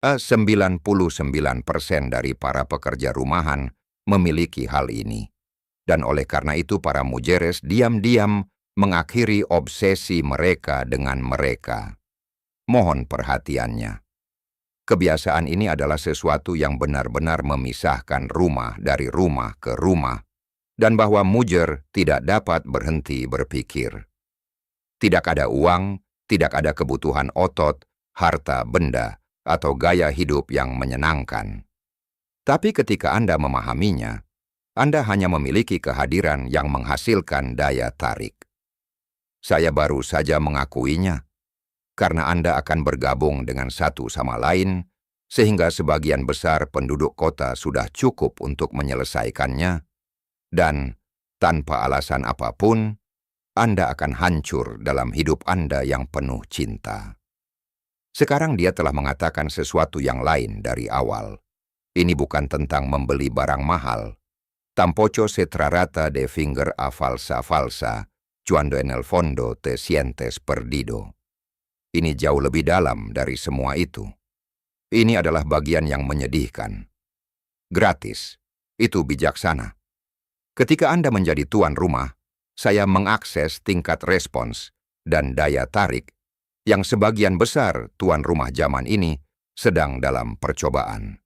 99% dari para pekerja rumahan memiliki hal ini. Dan oleh karena itu para mujeres diam-diam mengakhiri obsesi mereka dengan mereka. Mohon perhatiannya. Kebiasaan ini adalah sesuatu yang benar-benar memisahkan rumah dari rumah ke rumah, dan bahwa mujer tidak dapat berhenti berpikir. Tidak ada uang, tidak ada kebutuhan otot, harta benda, atau gaya hidup yang menyenangkan. Tapi ketika Anda memahaminya, Anda hanya memiliki kehadiran yang menghasilkan daya tarik. Saya baru saja mengakuinya, karena Anda akan bergabung dengan satu sama lain, sehingga sebagian besar penduduk kota sudah cukup untuk menyelesaikannya, dan tanpa alasan apapun, Anda akan hancur dalam hidup Anda yang penuh cinta. Sekarang dia telah mengatakan sesuatu yang lain dari awal. Ini bukan tentang membeli barang mahal. Tampoco se trata de finger a falsa falsa, cuando en el fondo te sientes perdido. Ini jauh lebih dalam dari semua itu. Ini adalah bagian yang menyedihkan. Gratis, itu bijaksana. Ketika Anda menjadi tuan rumah, saya mengakses tingkat respons dan daya tarik yang sebagian besar tuan rumah zaman ini sedang dalam percobaan.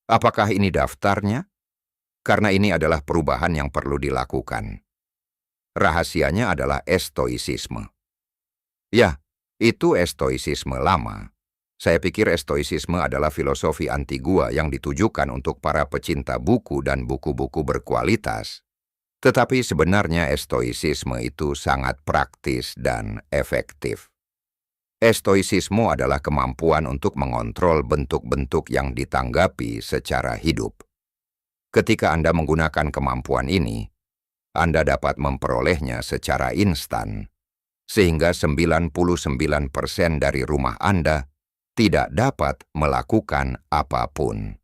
Apakah ini daftarnya? Karena ini adalah perubahan yang perlu dilakukan. Rahasianya adalah estoisisme. Ya, itu estoisisme lama. Saya pikir estoisisme adalah filosofi antigua yang ditujukan untuk para pecinta buku dan buku-buku berkualitas. Tetapi sebenarnya estoisisme itu sangat praktis dan efektif. Estoisisme adalah kemampuan untuk mengontrol bentuk-bentuk yang ditanggapi secara hidup. Ketika Anda menggunakan kemampuan ini, Anda dapat memperolehnya secara instan, sehingga 99% dari rumah Anda tidak dapat melakukan apapun.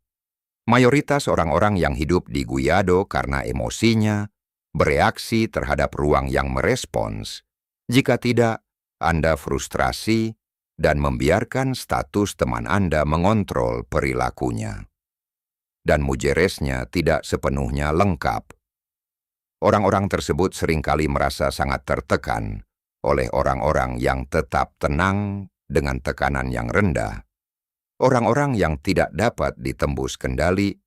Mayoritas orang-orang yang hidup diguyado karena emosinya, bereaksi terhadap ruang yang merespons. Jika tidak, Anda frustrasi dan membiarkan status teman Anda mengontrol perilakunya. Dan mujeresnya tidak sepenuhnya lengkap. Orang-orang tersebut seringkali merasa sangat tertekan oleh orang-orang yang tetap tenang dengan tekanan yang rendah, orang-orang yang tidak dapat ditembus kendali,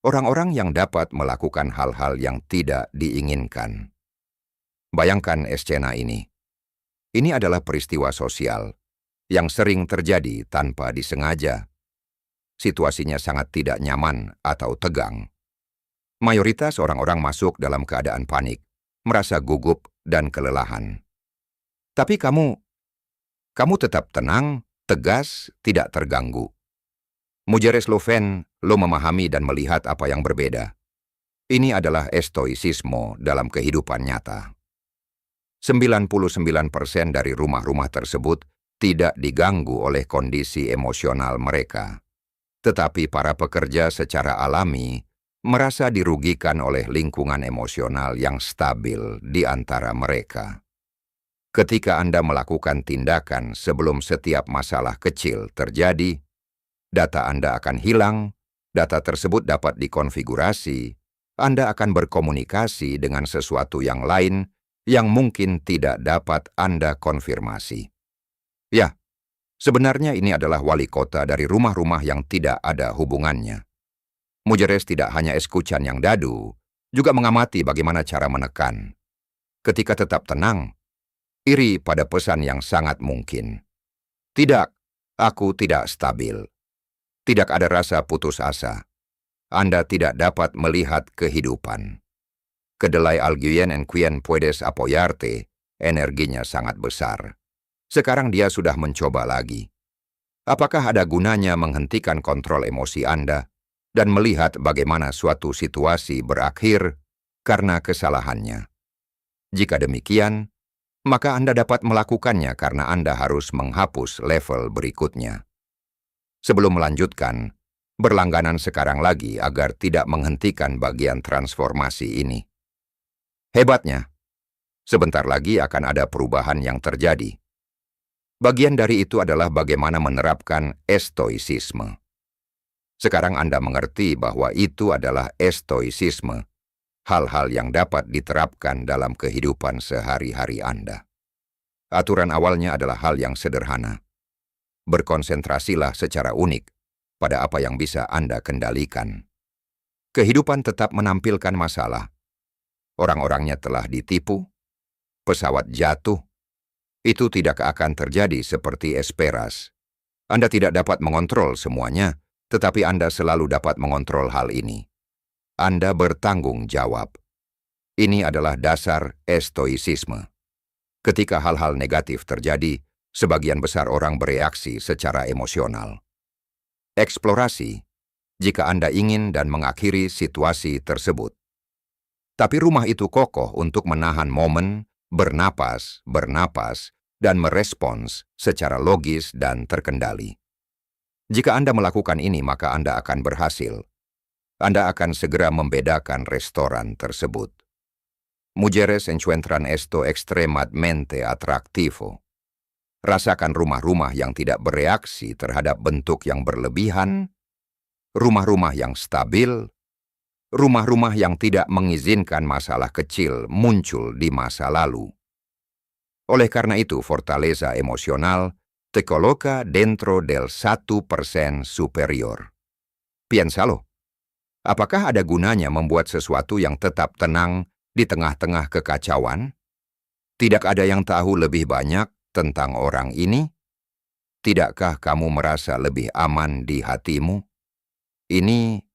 orang-orang yang dapat melakukan hal-hal yang tidak diinginkan. Bayangkan skena ini. Ini adalah peristiwa sosial yang sering terjadi tanpa disengaja. Situasinya sangat tidak nyaman atau tegang. Mayoritas orang-orang masuk dalam keadaan panik, merasa gugup dan kelelahan. Tapi kamu tetap tenang, tegas, tidak terganggu. Mujeres lo memahami dan melihat apa yang berbeda. Ini adalah estoisisme dalam kehidupan nyata. 99% dari rumah-rumah tersebut tidak diganggu oleh kondisi emosional mereka. Tetapi para pekerja secara alami merasa dirugikan oleh lingkungan emosional yang stabil di antara mereka. Ketika Anda melakukan tindakan sebelum setiap masalah kecil terjadi, data Anda akan hilang, data tersebut dapat dikonfigurasi, Anda akan berkomunikasi dengan sesuatu yang lain yang mungkin tidak dapat Anda konfirmasi. Ya, sebenarnya ini adalah wali kota dari rumah-rumah yang tidak ada hubungannya. Mujeres tidak hanya eskucan yang dadu, juga mengamati bagaimana cara menekan. Ketika tetap tenang, iri pada pesan yang sangat mungkin. Tidak, aku tidak stabil. Tidak ada rasa putus asa. Anda tidak dapat melihat kehidupan. Kedelai alguien en quien puedes apoyarte, energinya sangat besar. Sekarang dia sudah mencoba lagi. Apakah ada gunanya menghentikan kontrol emosi Anda dan melihat bagaimana suatu situasi berakhir karena kesalahannya? Jika demikian, maka Anda dapat melakukannya karena Anda harus menghapus level berikutnya. Sebelum melanjutkan, berlangganan sekarang lagi agar tidak menghentikan bagian transformasi ini. Hebatnya, sebentar lagi akan ada perubahan yang terjadi. Bagian dari itu adalah bagaimana menerapkan estoisisme. Sekarang Anda mengerti bahwa itu adalah estoisisme, hal-hal yang dapat diterapkan dalam kehidupan sehari-hari Anda. Aturan awalnya adalah hal yang sederhana. Berkonsentrasilah secara unik pada apa yang bisa Anda kendalikan. Kehidupan tetap menampilkan masalah. Orang-orangnya telah ditipu, pesawat jatuh. Itu tidak akan terjadi seperti Esperas. Anda tidak dapat mengontrol semuanya, tetapi Anda selalu dapat mengontrol hal ini. Anda bertanggung jawab. Ini adalah dasar estoisisme. Ketika hal-hal negatif terjadi, sebagian besar orang bereaksi secara emosional. Eksplorasi, jika Anda ingin dan mengakhiri situasi tersebut. Tapi rumah itu kokoh untuk menahan momen, bernapas, dan merespons secara logis dan terkendali. Jika Anda melakukan ini, maka Anda akan berhasil. Anda akan segera membedakan restoran tersebut. Mujeres encuentran esto extremadamente atractivo. Rasakan rumah-rumah yang tidak bereaksi terhadap bentuk yang berlebihan, rumah-rumah yang stabil, rumah-rumah yang tidak mengizinkan masalah kecil muncul di masa lalu. Oleh karena itu, fortaleza emosional te coloca dentro del 1% superior. Piénsalo, apakah ada gunanya membuat sesuatu yang tetap tenang di tengah-tengah kekacauan? Tidak ada yang tahu lebih banyak tentang orang ini? Tidakkah kamu merasa lebih aman di hatimu? Ini